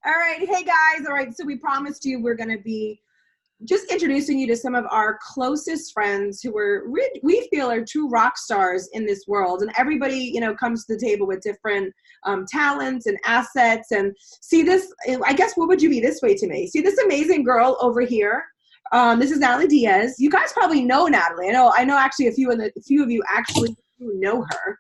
All right. Hey, guys. All right. So we promised you we're going to be just introducing you to some of our closest friends who we feel are true rock stars in this world. And everybody, comes to the table with different talents and assets. And see this, I guess, what would you be this way to me? See this amazing girl over here. This is Natalie Diaz. You guys probably know Natalie. I know actually a few of you actually know her.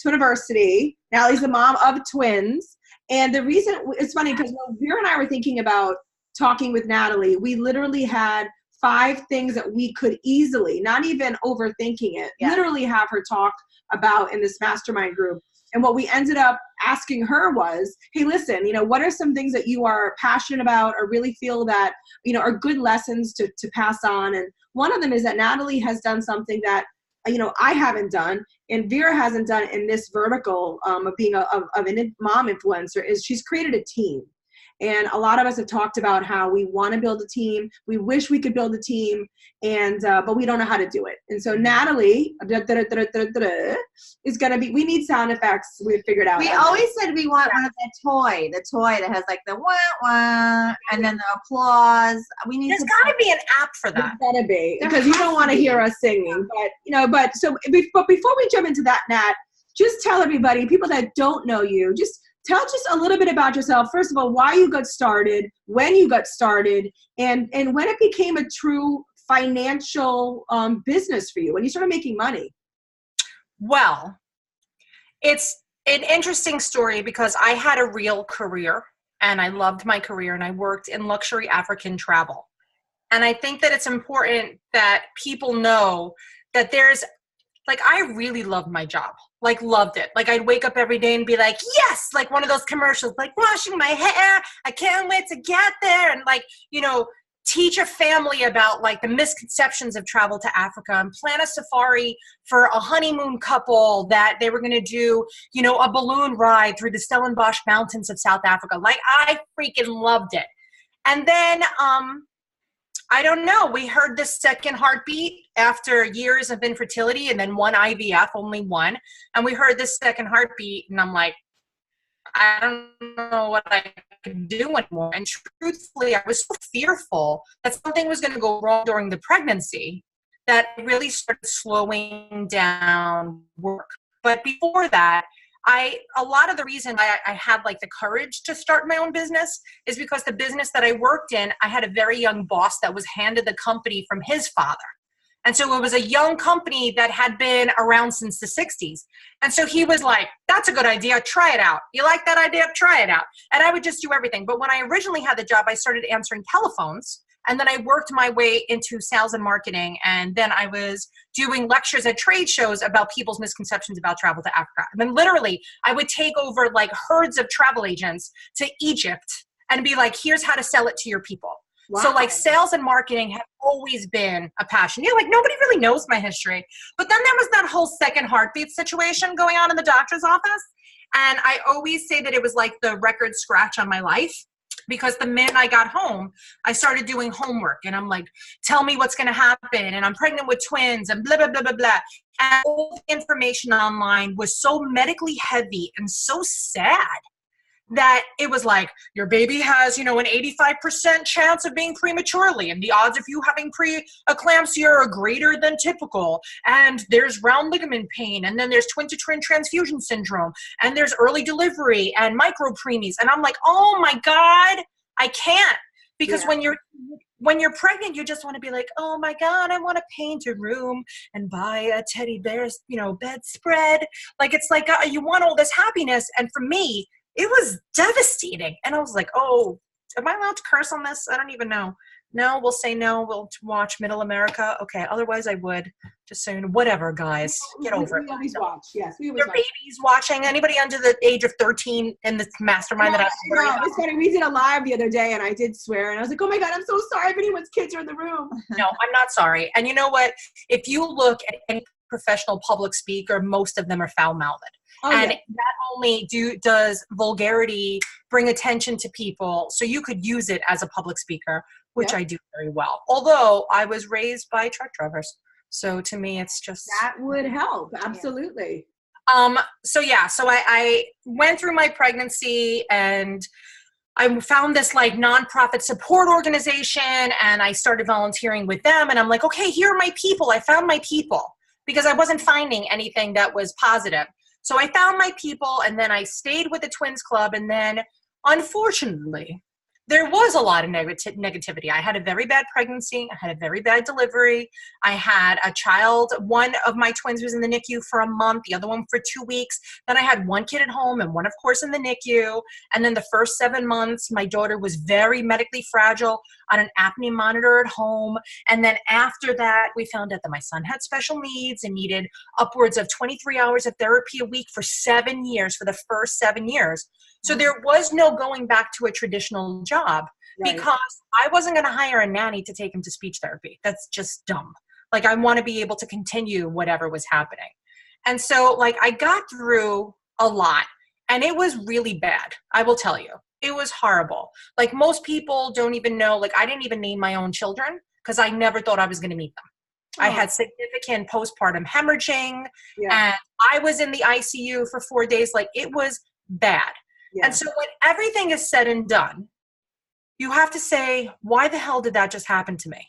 Twiniversity. Natalie's the mom of twins. And the reason, it's funny because when Vera and I were thinking about talking with Natalie, we literally had 5 things that we could easily, not even overthinking it, literally have her talk about in this mastermind group. And what we ended up asking her was, hey, listen, what are some things that you are passionate about or really feel that, are good lessons to pass on? And one of them is that Natalie has done something that, I haven't done and Vera hasn't done in this vertical of being a mom influencer, is she's created a team. And a lot of us have talked about how we want to build a team. We wish we could build a team, and but we don't know how to do it. And so Natalie is going to be, we need sound effects. We've figured out. We always said we want one of the toy that has like the wah, wah, and then the applause. There's got to be an app for that. There's got to be, because you don't want to hear us singing. But before we jump into that, Nat, just tell everybody, people that don't know you, tell just a little bit about yourself. First of all, why you got started, when you got started, and when it became a true financial business for you, when you started making money. Well, it's an interesting story because I had a real career and I loved my career and I worked in luxury African travel. And I think that it's important that people know that I really loved my job, loved it. I'd wake up every day and be like, yes, like one of those commercials, washing my hair. I can't wait to get there. And teach a family about the misconceptions of travel to Africa and plan a safari for a honeymoon couple that they were going to do, a balloon ride through the Stellenbosch Mountains of South Africa. I freaking loved it. And then, I don't know. We heard this second heartbeat after years of infertility and then one IVF, only one. And we heard this second heartbeat and I'm like, I don't know what I can do anymore. And truthfully, I was so fearful that something was going to go wrong during the pregnancy that I really started slowing down work. But before that, a lot of the reason I had the courage to start my own business is because the business that I worked in, I had a very young boss that was handed the company from his father. And so it was a young company that had been around since the 60s. And so he was like, that's a good idea. Try it out. You like that idea? Try it out. And I would just do everything. But when I originally had the job, I started answering telephones. And then I worked my way into sales and marketing. And then I was doing lectures at trade shows about people's misconceptions about travel to Africa. And then literally I would take over herds of travel agents to Egypt and be like, here's how to sell it to your people. Wow. So sales and marketing have always been a passion. Nobody really knows my history. But then there was that whole second heartbeat situation going on in the doctor's office. And I always say that it was the record scratch on my life. Because the minute I got home, I started doing homework and I'm like, tell me what's going to happen. And I'm pregnant with twins and blah, blah, blah, blah, blah. And all the information online was so medically heavy and so sad that it was your baby has, an 85% chance of being prematurely. And the odds of you having preeclampsia are greater than typical. And there's round ligament pain. And then there's twin-to-twin transfusion syndrome. And there's early delivery and micropreemies. And I'm like, oh my God, I can't. Because when you're pregnant, you just want to be like, oh my God, I want to paint a room and buy a teddy bear's, bedspread. You want all this happiness. And for me, it was devastating. And I was like, oh, am I allowed to curse on this? I don't even know. No, we'll say no. We'll watch Middle America. Okay. Otherwise I would. Just saying, whatever, guys. Get over it. We always watch. Yes, we always watch. Babies watching. Anybody under the age of 13 in this mastermind that I'm it's funny. We did a live the other day and I did swear. And I was like, oh my God, I'm so sorry if anyone's kids are in the room. No, I'm not sorry. And you know what? If you look at any professional public speaker, most of them are foul-mouthed. Oh, and that only does vulgarity bring attention to people. So you could use it as a public speaker, which I do very well. Although I was raised by truck drivers. So to me, it's just. That would help. Absolutely. So I went through my pregnancy and I found this like nonprofit support organization and I started volunteering with them. And I'm like, okay, here are my people. I found my people because I wasn't finding anything that was positive. So I found my people and then I stayed with the Twins Club. And then unfortunately, there was a lot of negativity. I had a very bad pregnancy. I had a very bad delivery. I had a child. One of my twins was in the NICU for a month, the other one for 2 weeks. Then I had one kid at home and one, of course, in the NICU. And then the first 7 months, my daughter was very medically fragile on an apnea monitor at home. And then after that, we found out that my son had special needs and needed upwards of 23 hours of therapy a week for 7 years, for the first 7 years. So there was no going back to a traditional job because I wasn't going to hire a nanny to take him to speech therapy. That's just dumb. Like, I want to be able to continue whatever was happening. And so, like, I got through a lot and it was really bad. I will tell you, it was horrible. Like, most people don't even know, like, I didn't even name my own children because I never thought I was going to meet them. I had significant postpartum hemorrhaging and I was in the ICU for 4 days. Like, it was bad. And so when everything is said and done, you have to say, why the hell did that just happen to me?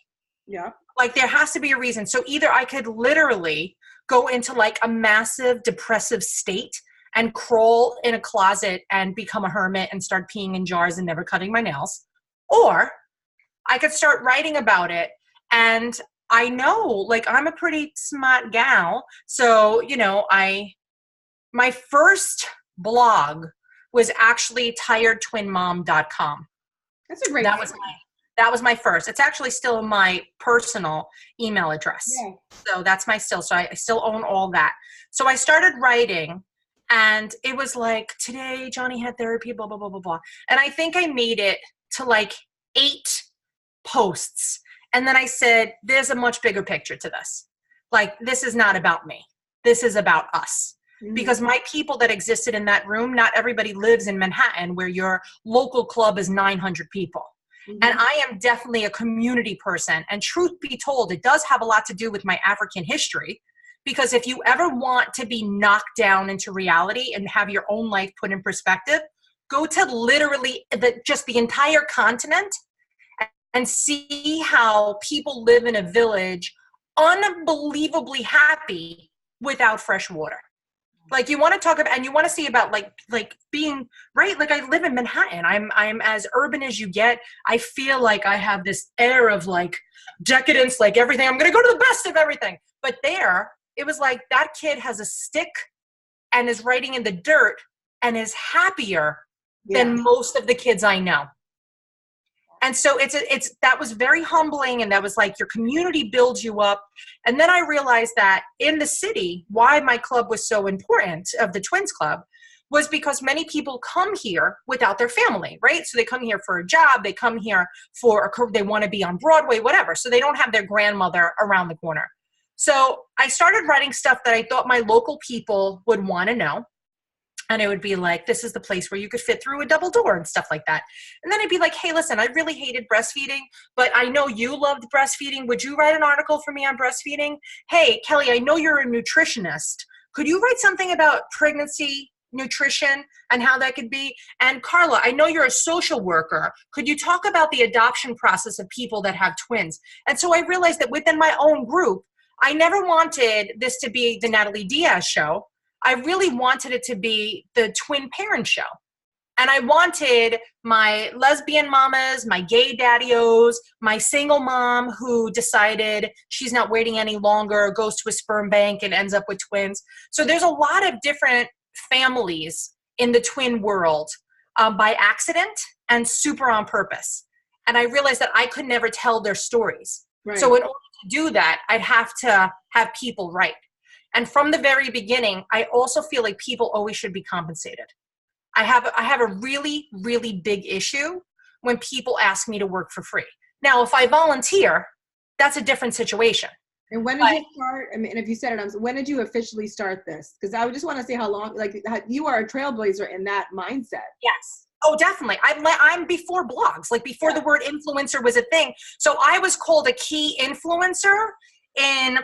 Yeah. Like, there has to be a reason. So either I could literally go into like a massive depressive state and crawl in a closet and become a hermit and start peeing in jars and never cutting my nails, or I could start writing about it. And I know, like, I'm a pretty smart gal. So, you know, my first blog was actually tiredtwinmom.com. That's a great That was my first. It's actually still my personal email address. Yeah. So that's so I still own all that. So I started writing and it was like, today Johnny had therapy, blah, blah, blah, blah, blah. And I think I made it to like 8 posts. And then I said, there's a much bigger picture to this. Like, this is not about me. This is about us. Because my people that existed in that room, not everybody lives in Manhattan where your local club is 900 people. And I am definitely a community person. And truth be told, it does have a lot to do with my African history. Because if you ever want to be knocked down into reality and have your own life put in perspective, go to literally just the entire continent and see how people live in a village unbelievably happy without fresh water. Like, you want to talk about, and you want to see about like being, right? Like, I live in Manhattan. I'm as urban as you get. I feel like I have this air of like decadence, like everything. I'm going to go to the best of everything. But there, it was like that kid has a stick and is writing in the dirt and is happier than most of the kids I know. And so that was very humbling. And that was like, your community builds you up. And then I realized that in the city, why my club was so important, of the Twins Club, was because many people come here without their family, right? So they come here for a job. They come here they want to be on Broadway, whatever. So they don't have their grandmother around the corner. So I started writing stuff that I thought my local people would want to know. And it would be like, this is the place where you could fit through a double door and stuff like that. And then I'd be like, hey, listen, I really hated breastfeeding, but I know you loved breastfeeding. Would you write an article for me on breastfeeding? Hey, Kelly, I know you're a nutritionist. Could you write something about pregnancy, nutrition, and how that could be? And Carla, I know you're a social worker. Could you talk about the adoption process of people that have twins? And so I realized that within my own group, I never wanted this to be the Natalie Diaz show. I really wanted it to be the twin parent show. And I wanted my lesbian mamas, my gay daddios, my single mom who decided she's not waiting any longer, goes to a sperm bank and ends up with twins. So there's a lot of different families in the twin world by accident and super on purpose. And I realized that I could never tell their stories. Right. So in order to do that, I'd have to have people write. And from the very beginning, I also feel like people always should be compensated. I have a really, really big issue when people ask me to work for free. Now, if I volunteer, that's a different situation. And when did you start? I mean, if you said it, when did you officially start this? Because I would just want to say how long, like, you are a trailblazer in that mindset. Yes. Oh, definitely. I'm before blogs, like before the word influencer was a thing. So I was called a key influencer in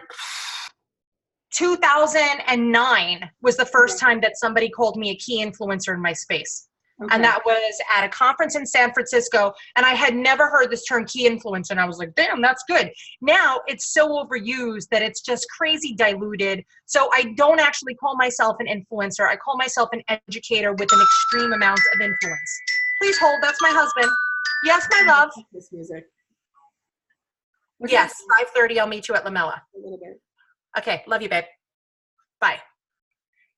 2009 was the first time that somebody called me a key influencer in my space. And that was at a conference in San Francisco. And I had never heard this term key influencer. And I was like, damn, that's good. Now it's so overused that it's just crazy diluted. So I don't actually call myself an influencer. I call myself an educator with an extreme amount of influence. Please hold. That's my husband. Yes, my love. This music. Yes, 5:30. I'll meet you at Lamella. A little bit. Okay. Love you, babe. Bye.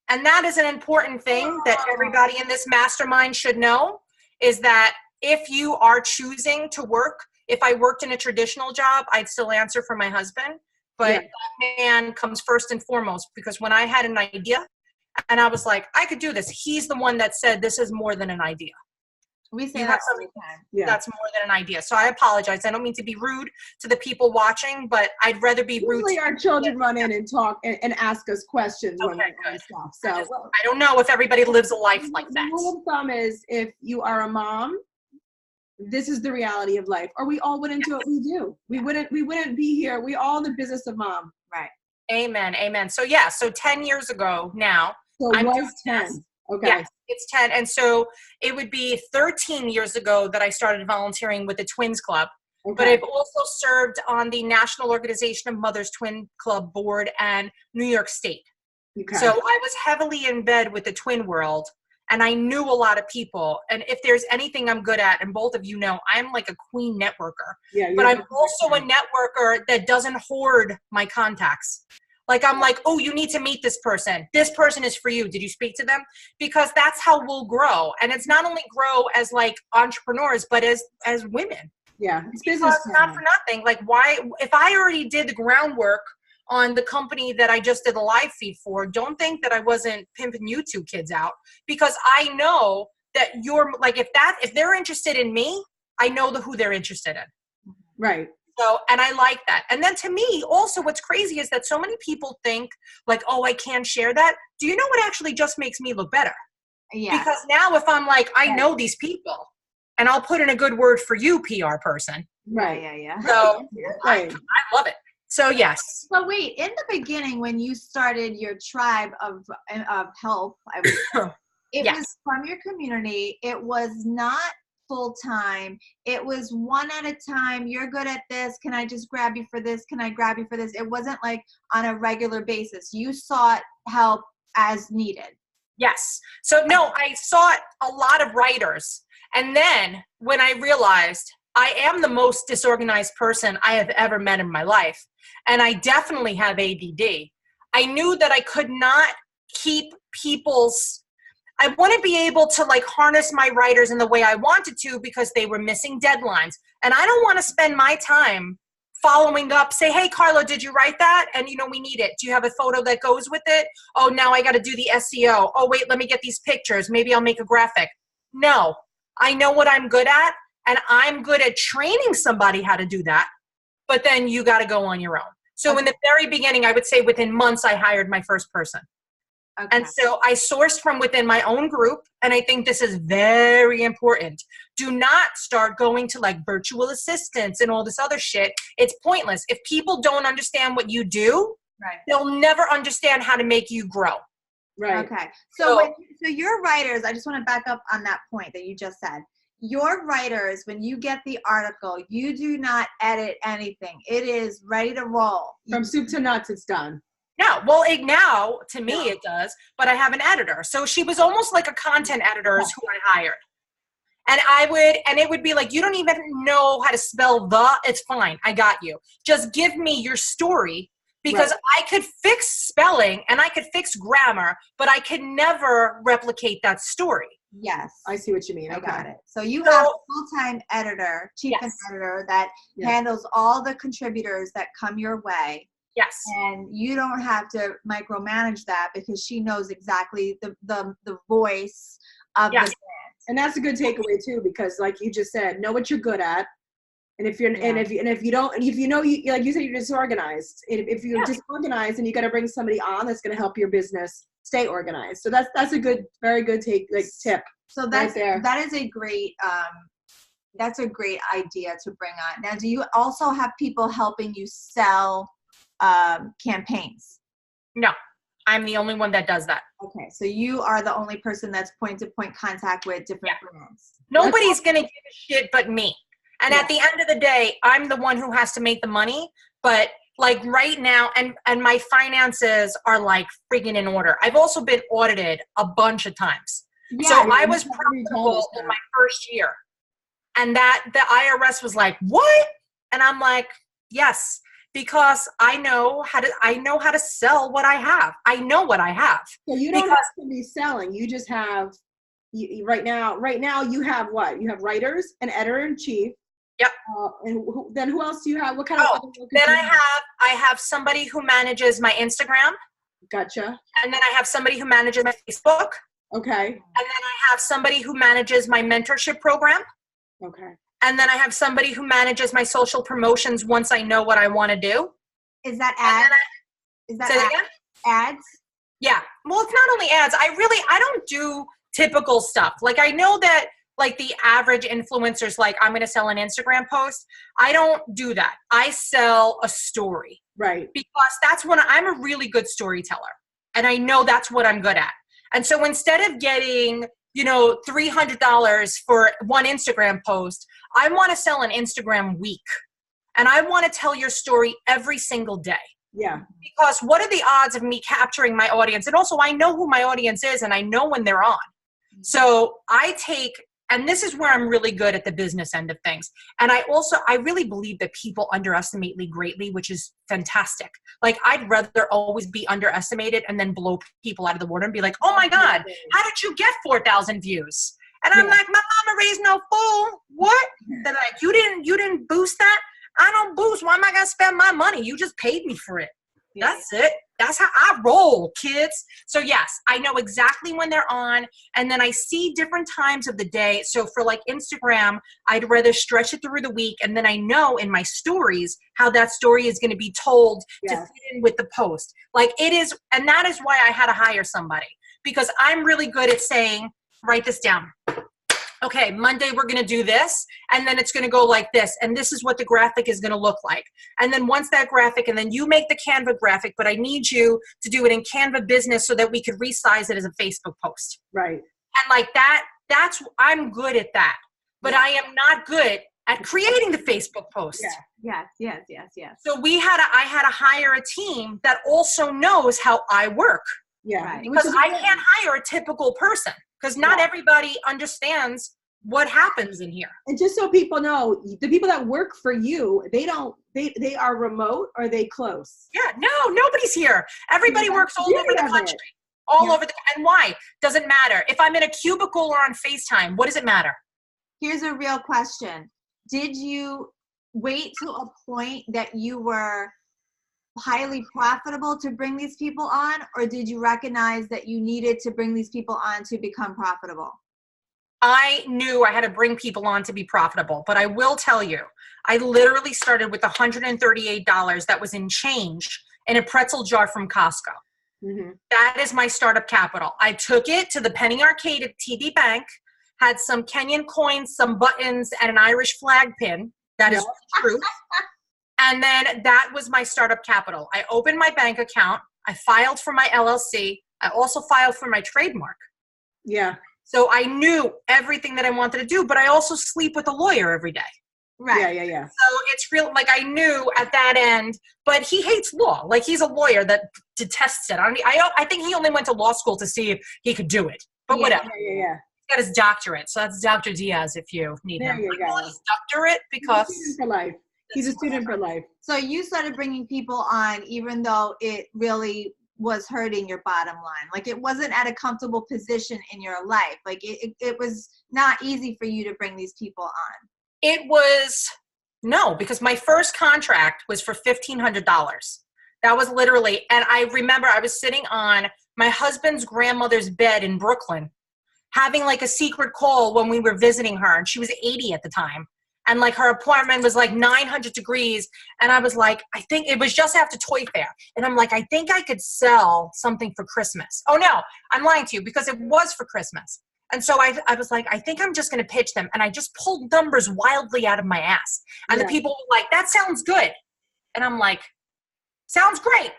And that is an important thing that everybody in this mastermind should know, is that if you are choosing to work, if I worked in a traditional job, I'd still answer for my husband. But that man comes first and foremost, because when I had an idea and I was like, I could do this, he's the one that said, this is more than an idea. We say that all the time. That's more than an idea. So I apologize. I don't mean to be rude to the people watching, but I'd rather be rude. Usually our children run in and talk and ask us questions when we're doing stuff. So I don't know if everybody lives a life like that. The rule of thumb is, if you are a mom, this is the reality of life, or we all wouldn't do what we do. We wouldn't be here. We all in the business of mom. Right. Amen. Amen. So yeah, so 10 years ago now. So it was 10. Okay. Yes, it's 10. And so it would be 13 years ago that I started volunteering with the Twins Club. Okay. But I've also served on the National Organization of Mothers Twin Club Board and New York State. Okay. So I was heavily in bed with the twin world, and I knew a lot of people. And if there's anything I'm good at, and both of you know, I'm like a queen networker. Yeah, but I'm also a networker that doesn't hoard my contacts. Like, I'm like, oh, you need to meet this person. This person is for you. Did you speak to them? Because that's how we'll grow. And it's not only grow as like entrepreneurs, but as women. Yeah, it's business. Not for nothing. Like, why, if I already did the groundwork on the company that I just did a live feed for, don't think that I wasn't pimping you two kids out, because I know that you're like, if they're interested in me, I know who they're interested in. Right. So, and I like that. And then to me, also what's crazy is that so many people think like, oh, I can't share that. Do you know what actually just makes me look better? Yeah. Because now if I'm like, I know these people, and I'll put in a good word for you, PR person. Right. Yeah. So I love it. So yes. So wait, in the beginning when you started your tribe of help, it was from your community. It was not full-time. It was one at a time. You're good at this. Can I just grab you for this? Can I grab you for this? It wasn't like on a regular basis. You sought help as needed. Yes. So no, I sought a lot of writers. And then when I realized I am the most disorganized person I have ever met in my life, and I definitely have ADD, I knew that I could not keep I wouldn't be able to like harness my writers in the way I wanted to, because they were missing deadlines. And I don't want to spend my time following up, say, hey, Carlo, did you write that? And we need it. Do you have a photo that goes with it? Oh, now I got to do the SEO. Oh, wait, let me get these pictures. Maybe I'll make a graphic. No, I know what I'm good at, and I'm good at training somebody how to do that. But then you got to go on your own. So in the very beginning, I would say within months, I hired my first person. Okay. And so I sourced from within my own group. And I think this is very important. Do not start going to like virtual assistants and all this other shit. It's pointless. If people don't understand what you do, they'll never understand how to make you grow. Right. Okay. So your writers, I just want to back up on that point that you just said. Your writers, when you get the article, you do not edit anything. It is ready to roll. From soup to nuts, it's done. No, well, now to me it does, but I have an editor. So she was almost like a content editor is who I hired. And it would be like, you don't even know how to spell it's fine. I got you. Just give me your story, because I could fix spelling and I could fix grammar, but I could never replicate that story. Yes. I see what you mean. I got it. So you have a full-time editor, chief editor that handles all the contributors that come your way. Yes. And you don't have to micromanage that, because she knows exactly the voice of the brand. And that's a good takeaway too, because like you just said, know what you're good at. And if you're like you said, you're disorganized. If you're disorganized, and you got to bring somebody on that's going to help your business stay organized. So that's a very good tip. So that's there. That is a great that's a great idea to bring on. Now, do you also have people helping you sell campaigns? No, I'm the only one that does that. Okay, so you are the only person that's point-to-point contact with different brands. Nobody's going to give a shit but me. And at the end of the day, I'm the one who has to make the money. But like right now, and my finances are like friggin' in order. I've also been audited a bunch of times. Yeah, so I was profitable in my first year. And that the IRS was like, what? And I'm like, yes, because I know how to sell what I have. I know what I have. So you don't have to be selling. You just have right now you have what? You have writers, an editor-in-chief. Yep. Then who else do you have? What kind of? Then I have somebody who manages my Instagram. Gotcha. And then I have somebody who manages my Facebook. Okay. And then I have somebody who manages my mentorship program. Okay. And then I have somebody who manages my social promotions once I know what I want to do. Is that ads? Is that ads? Yeah. Well, it's not only ads. I don't do typical stuff. Like I know that like the average influencer's like, I'm going to sell an Instagram post. I don't do that. I sell a story. Right. Because that's when I'm a really good storyteller. And I know that's what I'm good at. And so instead of getting, $300 for one Instagram post, I want to sell an Instagram week. And I want to tell your story every single day. Yeah. Because what are the odds of me capturing my audience? And also I know who my audience is and I know when they're on. So and this is where I'm really good at the business end of things. And I really believe that people underestimate me greatly, which is fantastic. Like I'd rather always be underestimated and then blow people out of the water and be like, oh my God, how did you get 4,000 views? And I'm like, my mama raised no fool. What? They're like, you didn't boost that? I don't boost. Why am I going to spend my money? You just paid me for it. That's it. That's how I roll, kids. So yes, I know exactly when they're on, and then I see different times of the day. So for like Instagram, I'd rather stretch it through the week, and then I know in my stories how that story is going to be told to fit in with the post. Like it is, and that is why I had to hire somebody, because I'm really good at saying, write this down. Okay, Monday we're going to do this, and then it's going to go like this, and this is what the graphic is going to look like. And then once that graphic, and then you make the Canva graphic, but I need you to do it in Canva Business so that we could resize it as a Facebook post. Right. And like I'm good at that, but I am not good at creating the Facebook post. Yeah. Yes. So I had to hire a team that also knows how I work. Yeah. Right. Because I can't hire a typical person. Because not everybody understands what happens in here. And just so people know, the people that work for you, they are remote or they close? Yeah, no, nobody's here. Everybody works all over the country. And why? Doesn't matter. If I'm in a cubicle or on FaceTime, what does it matter? Here's a real question. Did you wait to a point that you were highly profitable to bring these people on, or did you recognize that you needed to bring these people on to become profitable? I knew I had to bring people on to be profitable, but I will tell you, I literally started with $138 that was in change in a pretzel jar from Costco. Mm-hmm. That is my startup capital. I took it to the Penny Arcade at TD Bank, had some Kenyan coins, some buttons, and an Irish flag pin. That is true. And then that was my startup capital. I opened my bank account. I filed for my LLC. I also filed for my trademark. Yeah. So I knew everything that I wanted to do, but I also sleep with a lawyer every day. Right. Yeah. So it's real, like I knew at that end, but he hates law. Like he's a lawyer that detests it. I think he only went to law school to see if he could do it, but whatever. Yeah. He got his doctorate. So that's Dr. Diaz if you need him. There you go. His doctorate because he's a student for life. He's a student for life. So you started bringing people on even though it really was hurting your bottom line. Like it wasn't at a comfortable position in your life. Like it was not easy for you to bring these people on. It was, no, because my first contract was for $1,500. That was literally, and I remember I was sitting on my husband's grandmother's bed in Brooklyn having like a secret call when we were visiting her, and she was 80 at the time. And like her apartment was like 900 degrees. And I was like, I think it was just after Toy Fair. And I'm like, I think I could sell something for Christmas. Oh no, I'm lying to you because it was for Christmas. And so I was like, I think I'm just going to pitch them. And I just pulled numbers wildly out of my ass. And the people were like, that sounds good. And I'm like, sounds great.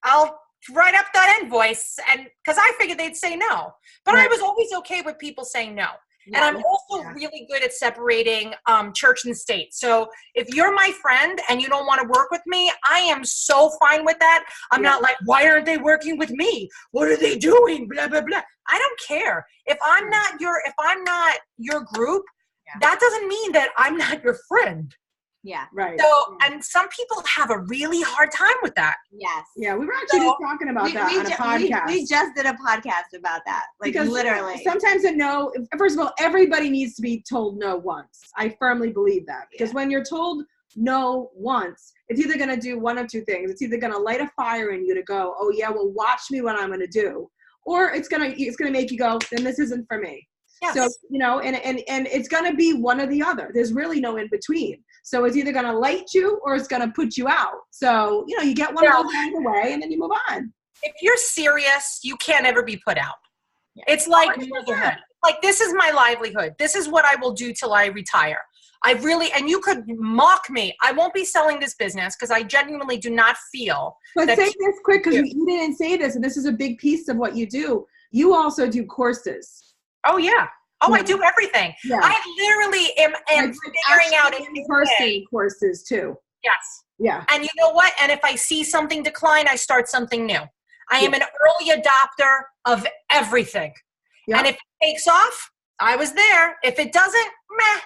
I'll write up that invoice, and because I figured they'd say no. But I was always okay with people saying no. And I'm also really good at separating church and state. So if you're my friend and you don't want to work with me, I am so fine with that. I'm not like, why aren't they working with me? What are they doing? Blah, blah, blah. I don't care. If I'm not your group, that doesn't mean that I'm not your friend. Yeah. Right. So, and some people have a really hard time with that. Yes. Yeah, we were actually just talking about that on a podcast. We just did a podcast about that. Like, because literally. Sometimes a no, first of all, everybody needs to be told no once. I firmly believe that. Because when you're told no once, it's either going to do one of two things. It's either going to light a fire in you to go, oh yeah, well, watch me what I'm going to do. Or it's going to make you go, then this isn't for me. Yes. So, you know, and it's going to be one or the other. There's really no in between. So it's either going to light you or it's going to put you out. So, you know, you get one of those out of the way and then you move on. If you're serious, you can't ever be put out. Yeah. It's like, this is my livelihood. This is what I will do till I retire. And you could mock me. I won't be selling this business because I genuinely do not feel. But say this quick, because you didn't say this, and this is a big piece of what you do. You also do courses. Oh, yeah. Oh, I do everything. Yeah. I literally am figuring out in-person courses too. Yes. Yeah. And you know what? And if I see something decline, I start something new. I am an early adopter of everything. Yeah. And if it takes off, I was there. If it doesn't, meh.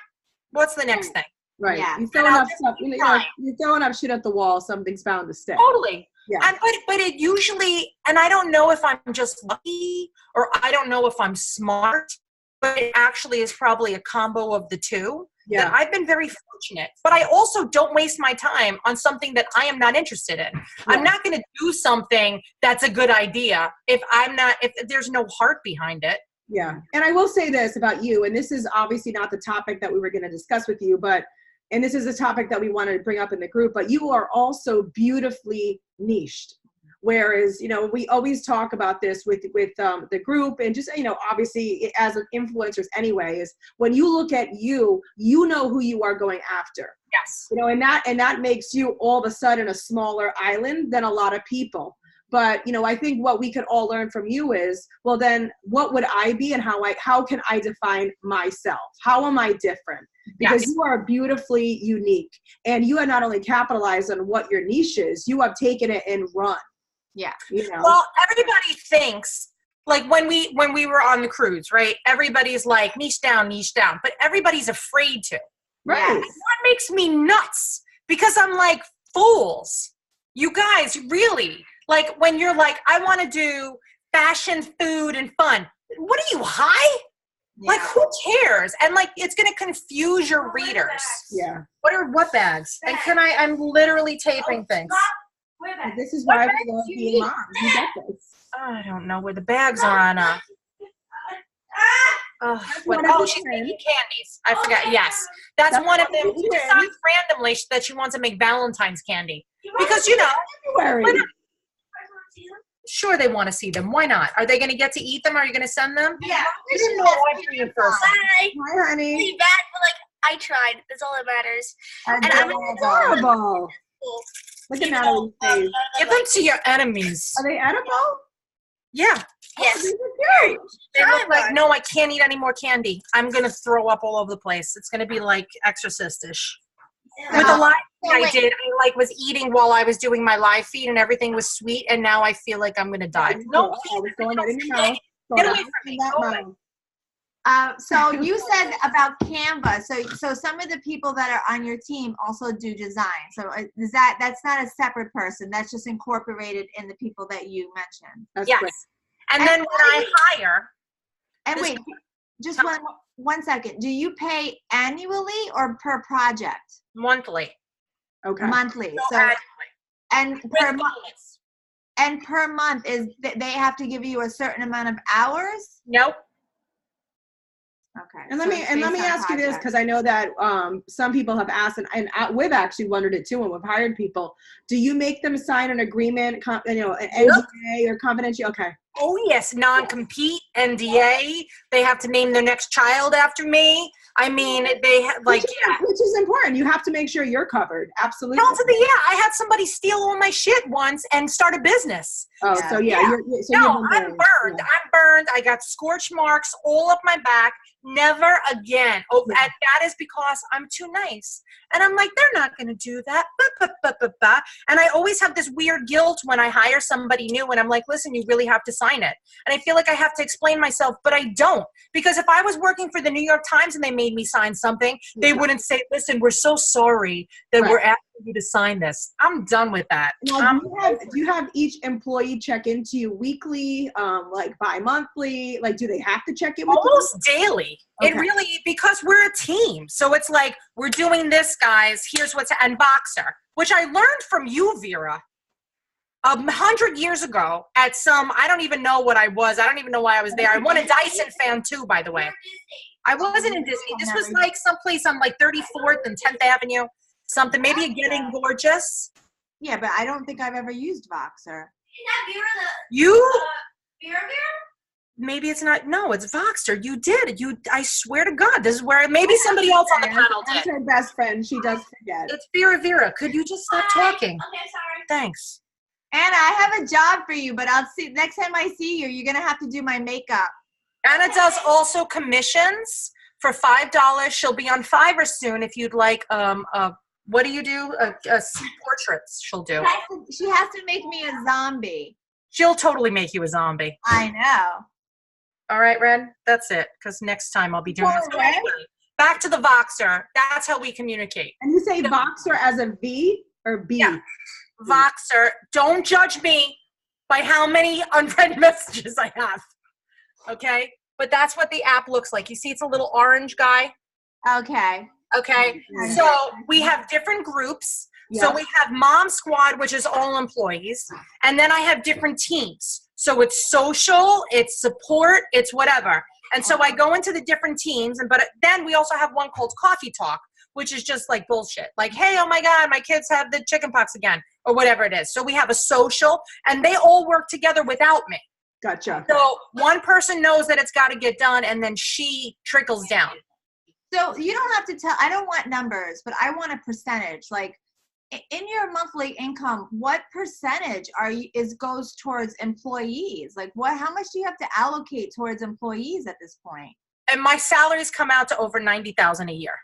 What's the next thing? Right. Yeah. You're throwing up stuff. You're throwing up shit at the wall. Something's bound to stick. Totally. Yeah. But it usually, and I don't know if I'm just lucky or I don't know if I'm smart, but it actually is probably a combo of the two. Yeah. That I've been very fortunate, but I also don't waste my time on something that I am not interested in. Yeah. I'm not going to do something that's a good idea if there's no heart behind it. Yeah. And I will say this about you, and this is obviously not the topic that we were going to discuss with you, and this is a topic that we wanted to bring up in the group, but you are also beautifully niched. Whereas, you know, we always talk about this with the group and just, you know, obviously as influencers anyway, is when you look at you know who you are going after. Yes. You know, and that makes you all of a sudden a smaller island than a lot of people. But, you know, I think what we could all learn from you is, well, then what would I be and how can I define myself? How am I different? Because you are beautifully unique and you have not only capitalized on what your niche is, you have taken it and run. Yeah. You know? Well, everybody thinks, like when we were on the cruise, right? Everybody's like niche down, but everybody's afraid to. Right. And that makes me nuts because I'm like, fools. You guys, really? Like when you're like, I want to do fashion, food, and fun. What are you, high? Yeah. Like, who cares? And like, it's going to confuse your readers. Yeah. What bags? And I'm literally taping things. This is why we love being moms. You get this. I don't know where the bags are on. She's making candies. I forgot. Yes. That's one of them. She decides randomly that she wants to make Valentine's candy. Because, you know. Sure, they want to see them. Why not? Are they going to get to eat them? Are you going to send them? Yeah. Hi, honey. Pretty bad, but like I tried. That's all that matters. And I'm adorable. Look at Natalie's face. Give them to your enemies. Are they edible? Yeah. Yes. Oh, they look like, no, I can't eat any more candy. I'm going to throw up all over the place. It's going to be like Exorcist-ish. With the live feed I did, I was eating while I was doing my live feed and everything was sweet, and now I feel like I'm going to die. No, going right in your mouth. Get away from me. So you said about Canva. So some of the people that are on your team also do design. So that's not a separate person. That's just incorporated in the people that you mentioned. Yes. Great. And then when I hire. And wait, just one second. Do you pay annually or per project? Monthly. Okay. Monthly. So and per month is they have to give you a certain amount of hours? Nope. Okay. And let me ask you this, because I know that some people have asked, and we've actually wondered it too when we've hired people. Do you make them sign an agreement, an NDA or confidential? Okay. Oh yes, non-compete, NDA. They have to name their next child after me. I mean, they have which is important. You have to make sure you're covered. Absolutely. Also, I had somebody steal all my shit once and start a business. Oh, Yeah. so yeah, Yeah. you've No, been I'm burned. burned. Yeah. I'm burned. I got scorch marks all up my back. Never again. Oh, Yeah. and that is because I'm too nice. And I'm like, they're not going to do that. And I always have this weird guilt when I hire somebody new and I'm like, listen, you really have to sign it. And I feel like I have to explain myself, but I don't. Because if I was working for the New York Times and they made me sign something, they wouldn't say, listen, we're so sorry that we're asking you to sign this. I'm done with that. Now, do you have each employee check into you weekly, like bi-monthly? Like, do they have to check in with you? Almost daily. Okay. It really, because we're a team. So it's like, we're doing this, guys. Here's what's, and Boxer, which I learned from you, Vera, 100 years ago at some, I don't even know what I was. I don't even know why I was there. I won a Dyson fan too, by the way. I wasn't in Disney. This was like someplace on like 34th and 10th Avenue. Something, maybe a Getting Gorgeous. Yeah, but I don't think I've ever used Voxer. Is that Vera You? Vera? Maybe it's not. No, it's Voxer. You did. I swear to God, this is where maybe somebody else on the panel That's did. her best friend. She does forget. It's Vera. Could you just stop talking? Okay, sorry. Thanks. Anna, I have a job for you, but I'll see next time I see you, you're gonna have to do my makeup. Anna does also commissions for $5. She'll be on Fiverr soon if you'd like. What do you do? Portraits. She'll do. She has to make me a zombie. She'll totally make you a zombie. I know. All right, Red. That's it. Because next time I'll be doing Poor it. So Red. anyway, back to the Voxer. That's how we communicate. And you say Boxer as a V or B? Yeah. Voxer. Don't judge me by how many unread messages I have. Okay? But that's what the app looks like. You see it's a little orange guy? Okay. Okay? Mhm. So we have different groups. Yeah. So we have Mom Squad, which is all employees. And then I have different teams. So it's social, it's support, it's whatever. And so I go into the different teams. But then we also have one called Coffee Talk, which is just like bullshit. Like, hey, oh my God, my kids have the chicken pox again, or whatever it is. So we have a social, and they all work together without me. Gotcha. So one person knows that it's got to get done, and then she trickles down. So you don't have to tell, I don't want numbers, but I want a percentage. Like in your monthly income, what percentage goes towards employees? Like how much do you have to allocate towards employees at this point? And my salaries come out to over $90,000 a year.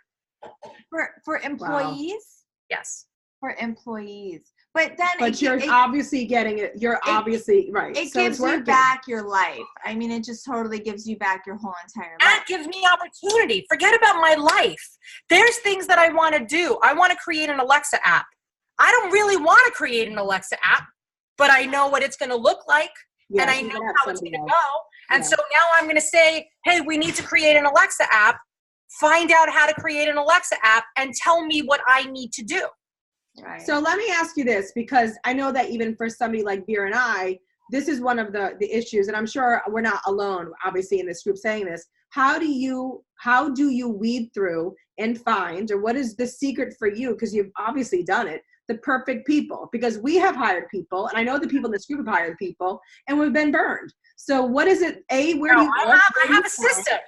For employees? Wow. Yes. For employees. But then you're obviously getting it. You're obviously right. It so gives it's you working. back your life. I mean, it just totally gives you back your whole entire life. That gives me opportunity. Forget about my life. There's things that I want to do. I want to create an Alexa app. I don't really want to create an Alexa app, but I know what it's going to look like, and I know how it's going to go. And so now I'm going to say, hey, we need to create an Alexa app. Find out how to create an Alexa app and tell me what I need to do. Right. So let me ask you this, because I know that even for somebody like Vera and I, this is one of the issues, and I'm sure we're not alone, obviously, in this group saying this. How do you weed through and find, or what is the secret for you, because you've obviously done it, the perfect people? Because we have hired people, and I know the people in this group have hired people, and we've been burned. So what is it? Where do you I have a system.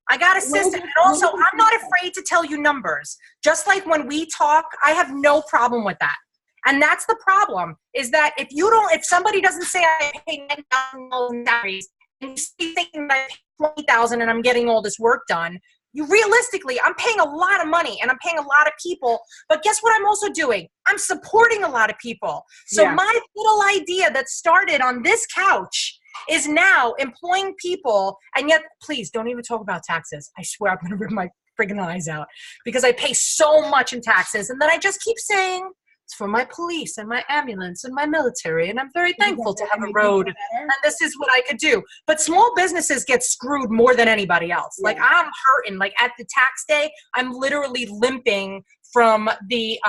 I got a system. And also, I'm not afraid to tell you numbers. Just like when we talk, I have no problem with that. And that's the problem, is that if somebody doesn't say I pay $9,000 salaries, and you see thinking that I pay $20,000 and I'm getting all this work done, realistically, I'm paying a lot of money and I'm paying a lot of people. But guess what I'm also doing? I'm supporting a lot of people. So my little idea that started on this couch is now employing people, and yet, please don't even talk about taxes. I swear I'm going to rip my friggin' eyes out because I pay so much in taxes, and then I just keep saying it's for my police and my ambulance and my military, and I'm very thankful to have a road, and this is what I could do. But small businesses get screwed more than anybody else. Like, I'm hurting. Like, at the tax day, I'm literally limping from the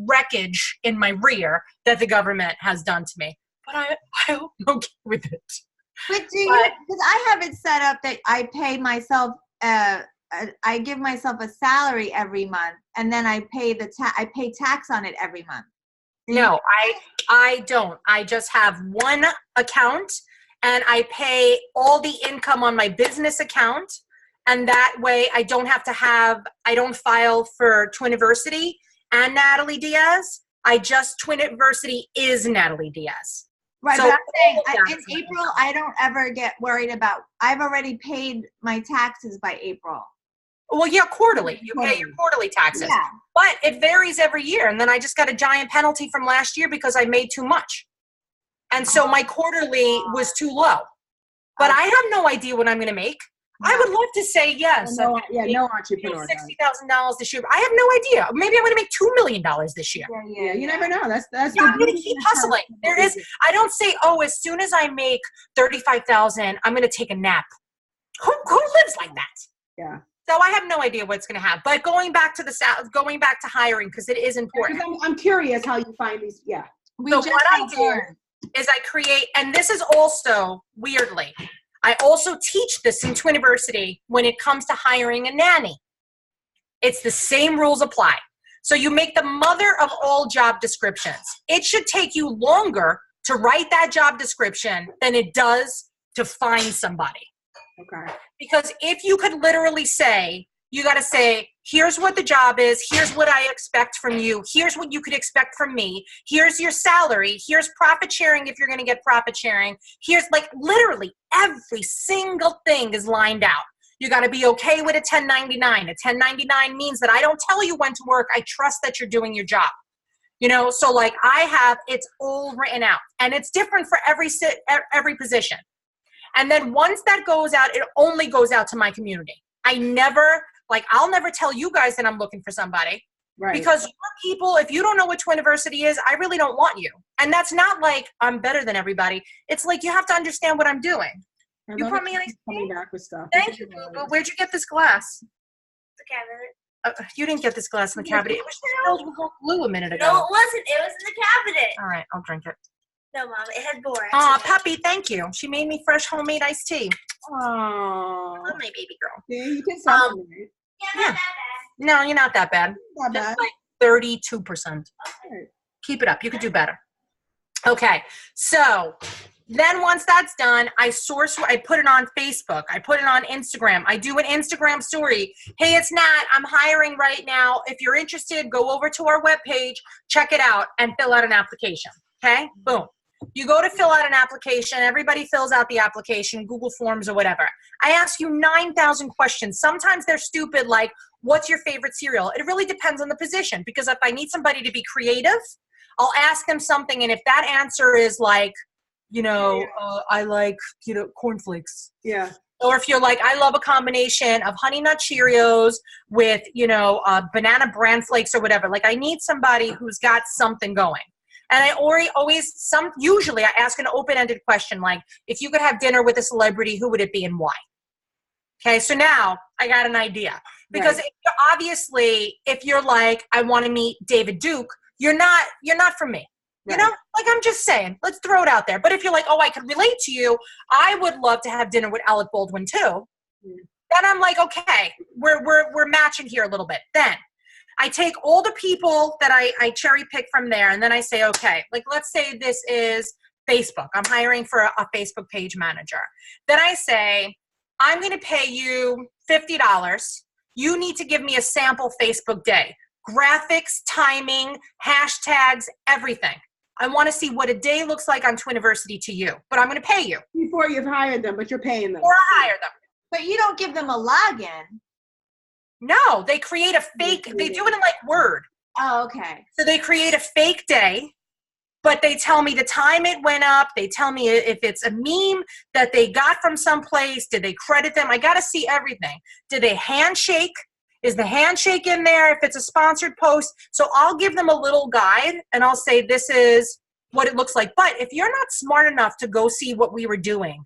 wreckage in my rear that the government has done to me. But I'm okay with it. But because I have it set up that I pay myself, I give myself a salary every month, and then I pay I pay tax on it every month. No, I don't. I just have one account, and I pay all the income on my business account, and that way I don't file for Twiniversity and Natalie Diaz. Twiniversity is Natalie Diaz. Right, So but I'm saying all in April, I don't ever get worried about, I've already paid my taxes by April. well, yeah, quarterly. You pay your quarterly taxes. Yeah. But it varies every year. And then I just got a giant penalty from last year because I made too much. And so my quarterly was too low. But I have no idea what I'm going to make. I would love to say yes. No entrepreneur. $60,000 this year. I have no idea. Maybe I'm going to make $2 million this year. Yeah, you never know. That's yeah, I'm going to keep hustling. There is. I don't say, oh, as soon as I make $35,000, I'm going to take a nap. Who lives like that? Yeah. So I have no idea what's going to happen. But going back to hiring, because it is important. I'm curious how you find these. Yeah. So what I do is I create, and this is also weirdly, I also teach this in Twiniversity when it comes to hiring a nanny. It's the same rules apply. So you make the mother of all job descriptions. It should take you longer to write that job description than it does to find somebody. Okay. Because if you could literally say, you got to say, here's what the job is, here's what I expect from you, here's what you could expect from me, here's your salary, here's profit sharing if you're going to get profit sharing, here's like literally every single thing is lined out. You got to be okay with a 1099. A 1099 means that I don't tell you when to work, I trust that you're doing your job. You know, so like it's all written out and it's different for every position. And then once that goes out, it only goes out to my community. I'll never tell you guys that I'm looking for somebody. Right. Because your people, if you don't know what Twiniversity is, I really don't want you. And that's not like I'm better than everybody. It's like you have to understand what I'm doing. You brought me ice cream? Back with stuff. Thank you, Boo. Where'd you get this glass? The cabinet. You didn't get this glass in the cabinet. It was filled with hot glue a minute ago. No, it wasn't. It was in the cabinet. All right, I'll drink it. No, Mom, it had borax. Aw, puppy, thank you. She made me fresh homemade iced tea. Oh, Oh, my baby girl. yeah, you did something. Right? Yeah, not that bad. No, you're not that bad. Not bad. Just like 32%. Right. Keep it up. You could do better. Okay, so then once that's done, I put it on Facebook. I put it on Instagram. I do an Instagram story. Hey, it's Nat. I'm hiring right now. If you're interested, go over to our webpage, check it out, and fill out an application. Okay? Boom. You go to fill out an application. Everybody fills out the application, Google Forms or whatever. I ask you 9,000 questions. Sometimes they're stupid, like, what's your favorite cereal? It really depends on the position, because if I need somebody to be creative, I'll ask them something, and if that answer is like, I like, cornflakes. Yeah. Or if you're like, I love a combination of Honey Nut Cheerios with, banana bran flakes or whatever. Like, I need somebody who's got something going. And usually I ask an open-ended question, like, if you could have dinner with a celebrity, who would it be and why? Okay, so now I got an idea. Because if you're like, I want to meet David Duke, you're not for me. Right. Like, I'm just saying, let's throw it out there. But if you're like, oh, I could relate to you, I would love to have dinner with Alec Baldwin too. Then I'm like, okay, we're matching here a little bit. Then I take all the people that I cherry pick from there, and then I say, okay, like, let's say this is Facebook. I'm hiring for a Facebook page manager. Then I say, I'm going to pay you $50. You need to give me a sample Facebook day. Graphics, timing, hashtags, everything. I want to see what a day looks like on Twiniversity to you, but I'm going to pay you. Before you've hired them, but you're paying them. Or I hire them. But you don't give them a login. No, they create a fake, they do it in like Word. Oh, okay. So they create a fake day, but they tell me the time it went up. They tell me if it's a meme that they got from someplace. Did they credit them? I got to see everything. Did they handshake? Is the handshake in there if it's a sponsored post? So I'll give them a little guide and I'll say, this is what it looks like. But if you're not smart enough to go see what we were doing,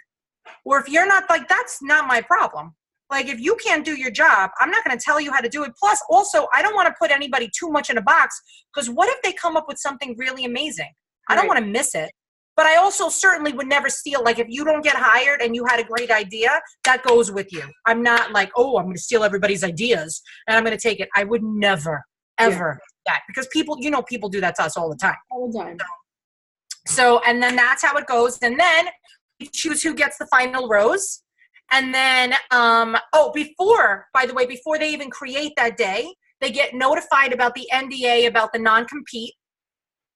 or if you're not, like, that's not my problem. Like, if you can't do your job, I'm not going to tell you how to do it. Plus, also, I don't want to put anybody too much in a box, because what if they come up with something really amazing? I don't want to miss it. But I also certainly would never steal. Like, if you don't get hired and you had a great idea, that goes with you. I'm not like, oh, I'm going to steal everybody's ideas and I'm going to take it. I would never, ever do that, because people do that to us all the time. All the time. So, and then that's how it goes. And then we choose who gets the final rose. And then, before they even create that day, they get notified about the NDA, about the non-compete.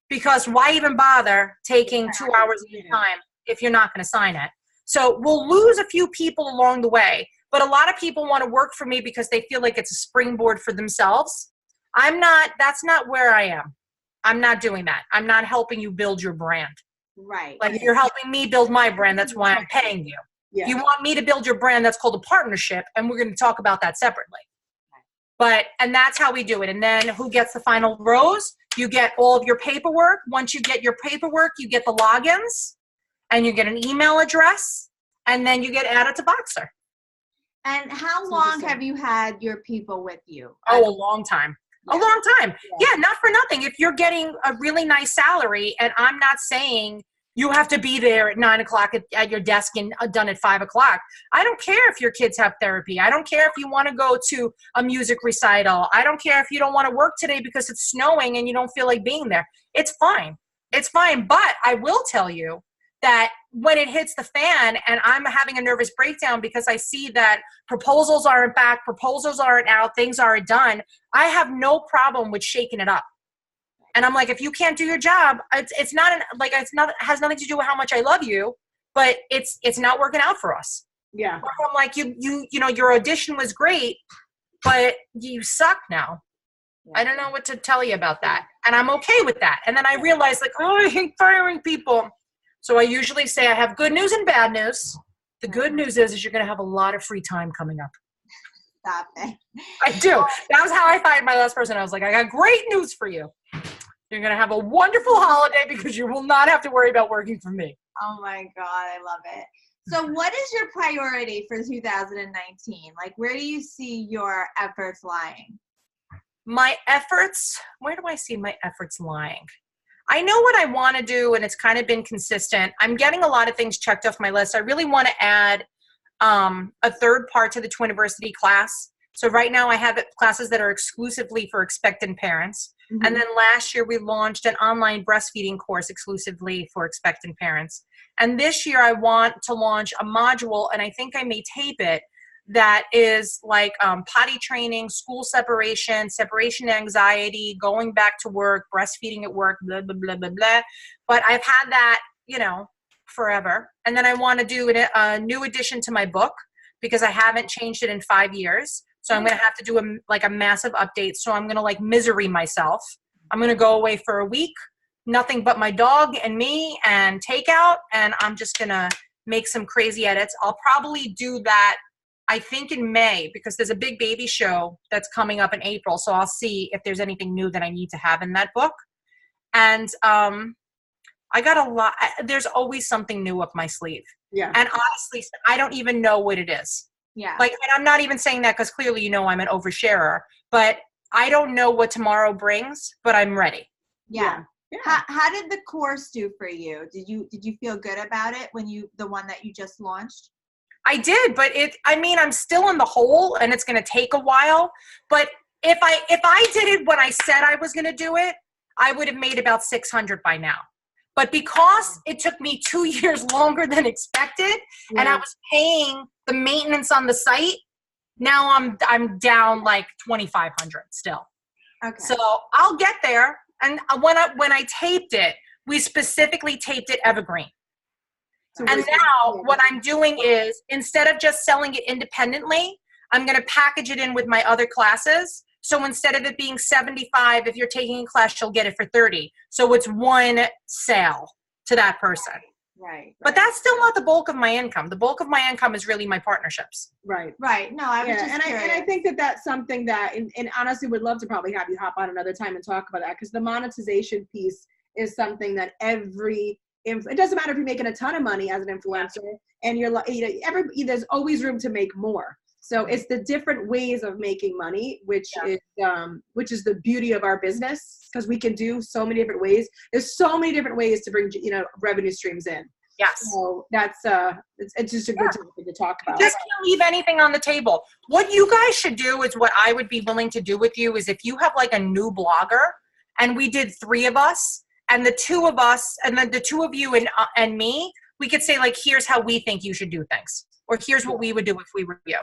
because why even bother taking 2 hours of your time if you're not going to sign it? So we'll lose a few people along the way, but a lot of people want to work for me because they feel like it's a springboard for themselves. That's not where I am. I'm not doing that. I'm not helping you build your brand. Right. Like you're helping me build my brand. That's why I'm paying you. Yeah. If you want me to build your brand, that's called a partnership, and we're going to talk about that separately. And that's how we do it. And then who gets the final rose? You get all of your paperwork. Once you get your paperwork, you get the logins, and you get an email address, and then you get added to Boxer. And how long have you had your people with you? Oh, a long time. Yeah. A long time. Yeah, not for nothing. If you're getting a really nice salary, and I'm not saying you have to be there at 9 o'clock at your desk and done at 5 o'clock. I don't care if your kids have therapy. I don't care if you want to go to a music recital. I don't care if you don't want to work today because it's snowing and you don't feel like being there. It's fine. It's fine. But I will tell you that when it hits the fan and I'm having a nervous breakdown because I see that proposals aren't back, proposals aren't out, things aren't done, I have no problem with shaking it up. And I'm like, if you can't do your job, it's not has nothing to do with how much I love you, but it's not working out for us. Yeah. Or I'm like, you know, your audition was great, but you suck now. Yeah. I don't know what to tell you about that. And I'm okay with that. And then I realized like, oh, I hate firing people. So I usually say I have good news and bad news. The good news is you're going to have a lot of free time coming up. Stop it. I do. That was how I fired my last person. I was like, I got great news for you. You're going to have a wonderful holiday because you will not have to worry about working for me. Oh my God, I love it. So what is your priority for 2019? Like, where do you see your efforts lying? My efforts, where do I see my efforts lying? I know what I want to do, and it's kind of been consistent. I'm getting a lot of things checked off my list. I really want to add a third part to the Twiniversity class. So right now I have classes that are exclusively for expectant parents. Mm-hmm. And then last year we launched an online breastfeeding course exclusively for expectant parents. And this year I want to launch a module, and I think I may tape it, that is like potty training, school separation, separation anxiety, going back to work, breastfeeding at work, blah, blah, blah, blah, blah. But I've had that, you know, forever. And then I want to do a new addition to my book because I haven't changed it in 5 years. So I'm going to have to do a massive update. So I'm going to like misery myself. I'm going to go away for a week, nothing but my dog and me and takeout. And I'm just going to make some crazy edits. I'll probably do that, I think in May, because there's a big baby show that's coming up in April. So I'll see if there's anything new that I need to have in that book. And I got a lot. There's always something new up my sleeve. Yeah. And honestly, I don't even know what it is. Yeah. Like, and I'm not even saying that because clearly, you know, I'm an oversharer, but I don't know what tomorrow brings, but I'm ready. Yeah. How did the course do for you? Did you feel good about it when the one that you just launched? I did, but I'm still in the hole and it's going to take a while. But if I did it when I said I was going to do it, I would have made about 600 by now. But because it took me 2 years longer than expected, and I was paying the maintenance on the site, now I'm down like 2,500 still. Okay. So I'll get there. And when I taped it, we specifically taped it evergreen. So and now what I'm doing is, instead of just selling it independently, I'm going to package it in with my other classes. So instead of it being 75, if you're taking a class, you'll get it for 30. So it's one sale to that person. Right. But that's still not the bulk of my income. The bulk of my income is really my partnerships. Right. Right. No, I was just curious. And I think that's something that, and honestly would love to probably have you hop on another time and talk about that, because the monetization piece is something that it doesn't matter if you're making a ton of money as an influencer, and you're like, there's always room to make more. So it's the different ways of making money, which is the beauty of our business, because we can do so many different ways. There's so many different ways to bring, revenue streams in. Yes. So that's it's just a good topic to talk about. You just can't leave anything on the table. What you guys should do is, what I would be willing to do with you is, if you have like a new blogger, and we did 3 of us, and the 2 of us, and then the 2 of you and me, we could say like, here's how we think you should do things, or here's what we would do if we were you.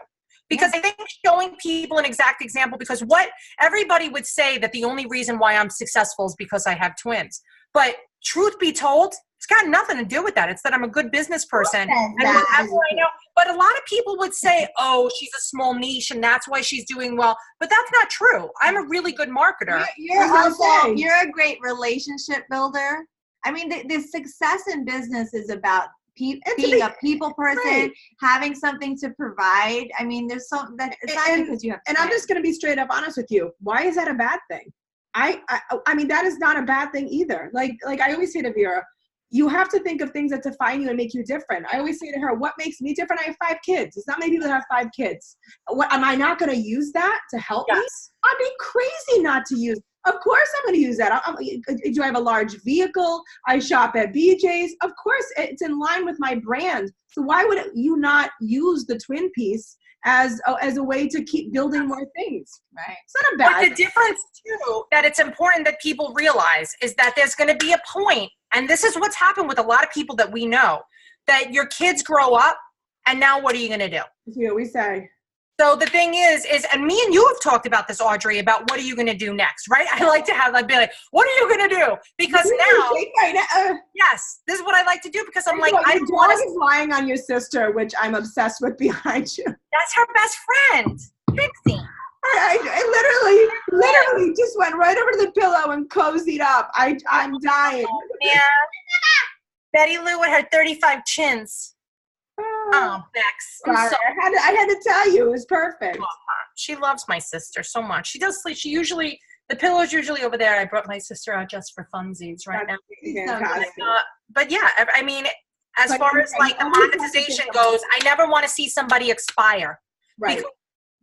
Because I think showing people an exact example, because what everybody would say that the only reason why I'm successful is because I have twins. But truth be told, it's got nothing to do with that. It's that I'm a good business person. And whatever I know. But a lot of people would say, oh, she's a small niche and that's why she's doing well. But that's not true. I'm a really good marketer. You're a great relationship builder. I mean, the success in business is about being a people person, right, having something to provide. I mean, there's some that it's not because you have. And I'm just going to be straight up honest with you. Why is that a bad thing? I mean, that is not a bad thing either. Like I always say to Vera, you have to think of things that define you and make you different. I always say to her, what makes me different? I have 5 kids. It's not many people that have 5 kids. What, am I not going to use that to help me? I'd be crazy not to use. Of course I'm going to use that. Do I have a large vehicle? I shop at BJ's. Of course, it's in line with my brand. So why would you not use the twin piece as a way to keep building more things? Right. It's not a bad thing. But the difference, too, that it's important that people realize is that there's going to be a point, and this is what's happened with a lot of people that we know, that your kids grow up, and now what are you going to do? Yeah, we say. So the thing is, and me and you have talked about this, Audrey, about what are you going to do next, right? I like to have, be like, what are you going to do? Because now, yes, this is what I like to do because I'm like, I don't want to. Lying on your sister, which I'm obsessed with behind you. That's her best friend, Trixie. I literally just went right over to the pillow and cozied up. I'm dying. Oh, man. Betty Lou with her 35 chins. Oh, Bex. Sorry. I had to tell you, it was perfect. She loves my sister so much. She does sleep. The pillow's usually over there. I brought my sister out just for funsies right now. But yeah, I mean, as far as like the monetization goes, I never want to see somebody expire. Right.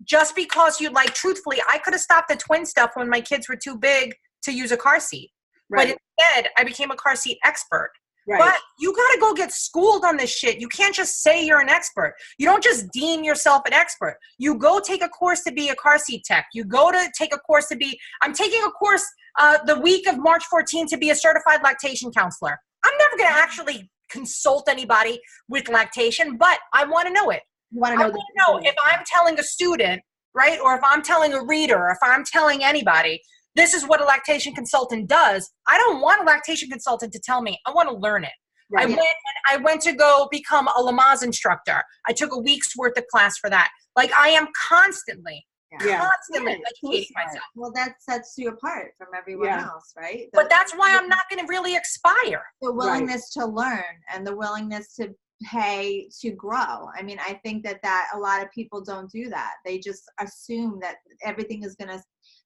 Just because truthfully, I could have stopped the twin stuff when my kids were too big to use a car seat. Right. But instead, I became a car seat expert. Right. But you got to go get schooled on this shit. You can't just say you're an expert. You don't just deem yourself an expert. You go take a course to be a car seat tech. You go to take a course I'm taking a course the week of March 14th to be a certified lactation counselor. I'm never going to actually consult anybody with lactation, but I want to know it. You want to know if I'm telling a student, right, or if I'm telling a reader, or if I'm telling anybody, this is what a lactation consultant does. I don't want a lactation consultant to tell me. I want to learn it. Right. I went to go become a Lamaze instructor. I took a week's worth of class for that. Like I am constantly educating myself. Well, that sets you apart from everyone else, right? But that's why I'm not going to really expire. The willingness to learn and the willingness to pay to grow. I mean, I think that a lot of people don't do that. They just assume that everything is going to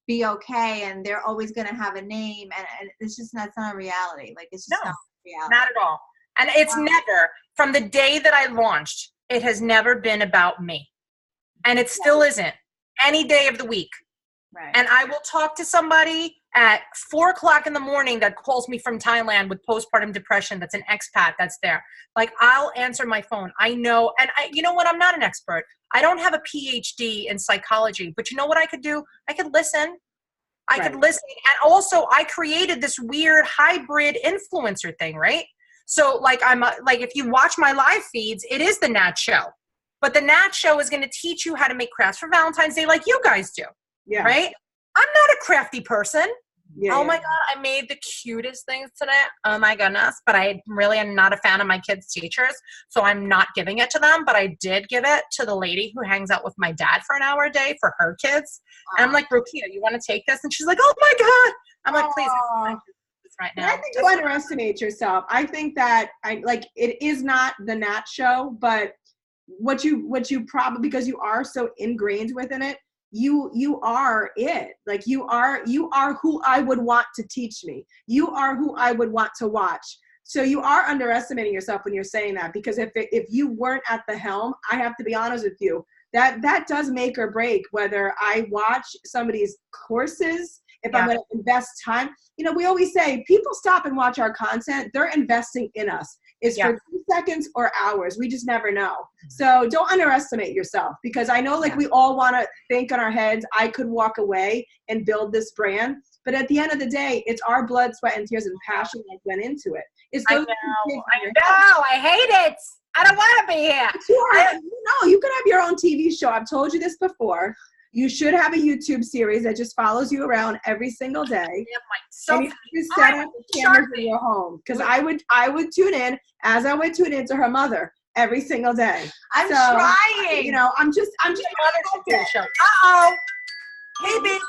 be okay and they're always going to have a name, and it's just that's not a reality. Like it's just not a reality. Not at all. And it's never, from the day that I launched, it has never been about me, and it still isn't any day of the week. Right. And I will talk to somebody at 4:00 in the morning that calls me from Thailand with postpartum depression. That's an expat that's there. Like I'll answer my phone. I know, and you know what? I'm not an expert. I don't have a PhD in psychology, but you know what I could do? I could listen. I could listen. And also I created this weird hybrid influencer thing, right? So like if you watch my live feeds, it is the Nat Show. But the Nat Show is going to teach you how to make crafts for Valentine's Day like you guys do. Yeah. Right? I'm not a crafty person. Yeah, oh my God, I made the cutest things today. Oh my goodness. But I really am not a fan of my kids' teachers. So I'm not giving it to them. But I did give it to the lady who hangs out with my dad for an hour a day for her kids. And I'm like, Rokita, you want to take this? And she's like, oh my God. I'm like, please. Right now. I think you underestimate yourself. I think that it is not the Nat Show, but what you probably, because you are so ingrained within it, you are it. Like you are who I would want to teach me. You are who I would want to watch. So you are underestimating yourself when you're saying that, because if you weren't at the helm, I have to be honest with you, that does make or break whether I watch somebody's courses, if I'm going to invest time. You know, we always say people stop and watch our content. They're investing in us. It's for 2 seconds or hours. We just never know. So don't underestimate yourself, because I know we all want to think in our heads, I could walk away and build this brand. But at the end of the day, it's our blood, sweat, and tears and passion that went into it. It's those I hate it. I don't want to be here. You could have your own TV show. I've told you this before. You should have a YouTube series that just follows you around every single day. Yeah, and you just set up the cameras in your home. Because I would tune in as I would tune into her mother every single day. I'm trying. You know, I'm just show. Uh-oh. Hey, baby.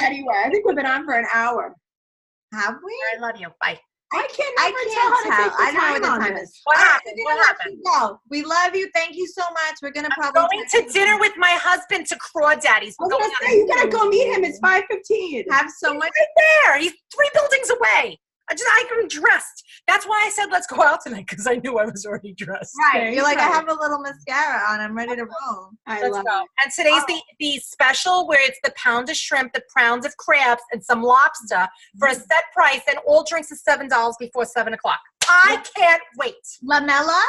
Anyway, I think we've been on for an hour. Have we? I love you. Bye. I can't tell. I don't know what the time is. What happened? What happened? Go. We love you. Thank you so much. We're gonna probably going to dinner with my husband to Crawdaddy's. I was gonna say, you gotta go meet him. It's 5:15. Have so much right there. He's 3 buildings away. I can dressed. That's why I said let's go out tonight, because I knew I was already dressed. Right. You're like, I have a little mascara on. I'm ready to roll. Let's go. And today's the special where it's the pound of shrimp, the pounds of crabs, and some lobster for a set price, and all drinks is $7 before 7 o'clock. I can't wait. Lamella?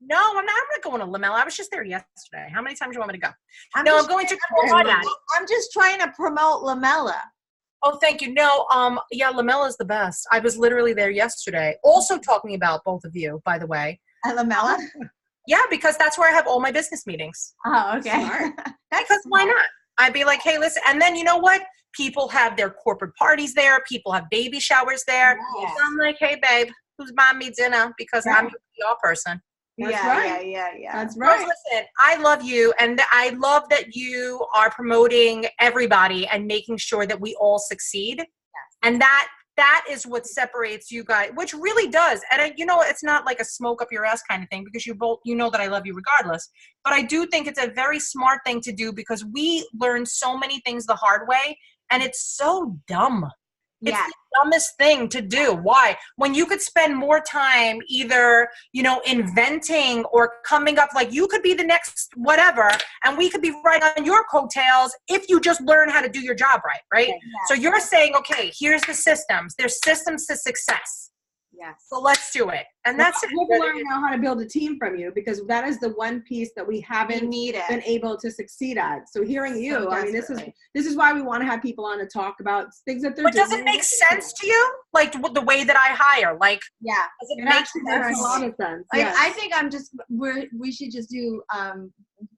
No, I'm not going to Lamella. I was just there yesterday. How many times do you want me to go? I'm going to Crawdaddy. I'm just trying to promote Lamella. Oh, thank you. No, yeah, Lamella is the best. I was literally there yesterday. Also talking about both of you, by the way. At Lamella? Yeah, because that's where I have all my business meetings. Oh, okay. Because why not? I'd be like, hey, listen. And then you know what? People have their corporate parties there. People have baby showers there. Yes. So I'm like, hey, babe, who's buying me dinner? Because I'm a PR person. That's right. Yeah. That's right. Girls, listen, I love you, and I love that you are promoting everybody and making sure that we all succeed. Yes. And that is what separates you guys, which really does. And you know, it's not like a smoke up your ass kind of thing, because you know that I love you regardless. But I do think it's a very smart thing to do, because we learn so many things the hard way, and it's so dumb. It's the dumbest thing to do. Why? When you could spend more time either, you know, inventing or coming up, like you could be the next whatever, and we could be right on your coattails if you just learn how to do your job right? Yeah. So you're saying, okay, here's the systems. There's systems to success. Yes. So let's do it. And that's it. We'll learn now how to build a team from you, because that is the one piece that we haven't been able to succeed at. So hearing you, I mean, this is why we want to have people on to talk about things that they're doing. But does it make sense to you? Like the way that I hire? Like, does it make makes a lot of sense. Like, yes. I think we should just do,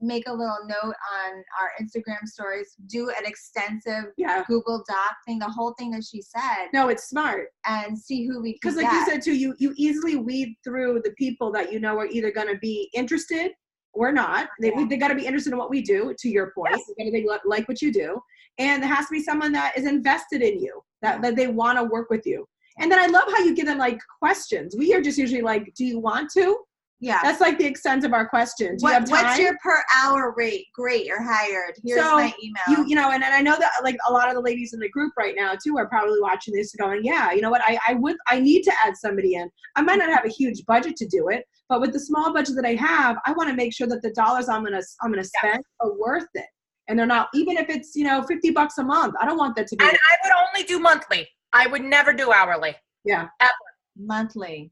make a little note on our Instagram stories, do an extensive Google Doc thing, the whole thing that she said. No, it's smart. And see who we can get. Because like you said too, you easily weed through the people that you know are either going to be interested or not. They got to be interested in what we do, to your point. Yes. They like what you do. And there has to be someone that is invested in you, that they want to work with you. And then I love how you give them like questions. We are just usually like, do you want to? Yeah. That's like the extent of our questions. What's your per hour rate? Great, you're hired. Here's my email. You know, and I know that like a lot of the ladies in the group right now too are probably watching this and going, yeah, you know what, I need to add somebody in. I might not have a huge budget to do it, but with the small budget that I have, I want to make sure that the dollars I'm gonna spend are worth it. And they're not, even if it's, you know, $50 a month. I don't want that to be. And I would only do monthly. I would never do hourly. Yeah. Ever. Monthly.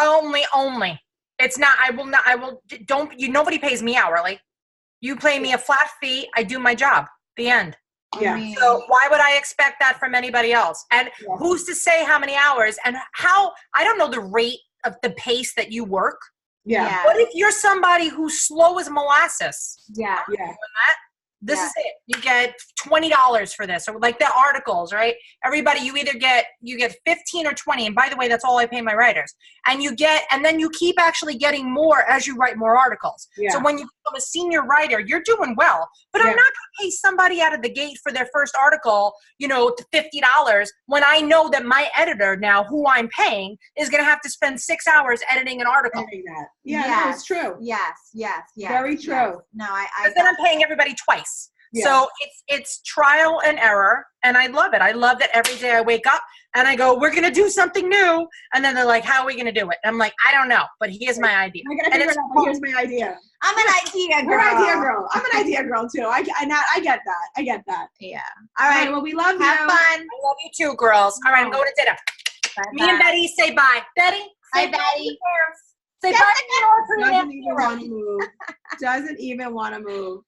Only. It's not, nobody pays me hourly. You pay me a flat fee, I do my job. The end. Yeah. So why would I expect that from anybody else? And who's to say how many hours and how, I don't know the rate of the pace that you work. Yeah. What if you're somebody who's slow as molasses? Yeah. This is it. You get $20 for this, or like the articles, right? Everybody, you get 15 or 20. And by the way, that's all I pay my writers. And then you keep actually getting more as you write more articles. Yeah. So when you become a senior writer, you're doing well. But I'm not going to pay somebody out of the gate for their first article, you know, $50 when I know that my editor now, who I'm paying, is going to have to spend 6 hours editing an article. Yeah, it's true. Yes. Very true. Yes. No, because then I'm paying everybody twice. Yeah. So it's trial and error, and I love it. I love that every day I wake up and I go, we're going to do something new. And then they're like, how are we going to do it? And I'm like, I don't know, but here's my idea. I got to figure it out, but here's my idea. I'm an idea girl. We're idea girl. I'm an idea girl too. I get that. Yeah. All right. Well, we love you. Have fun. I love you too, girls. All right, I'm going to dinner. Bye-bye. Me and Betty say bye. Betty? Bye, Betty. Say bye. Doesn't even want to move. Doesn't even want to move.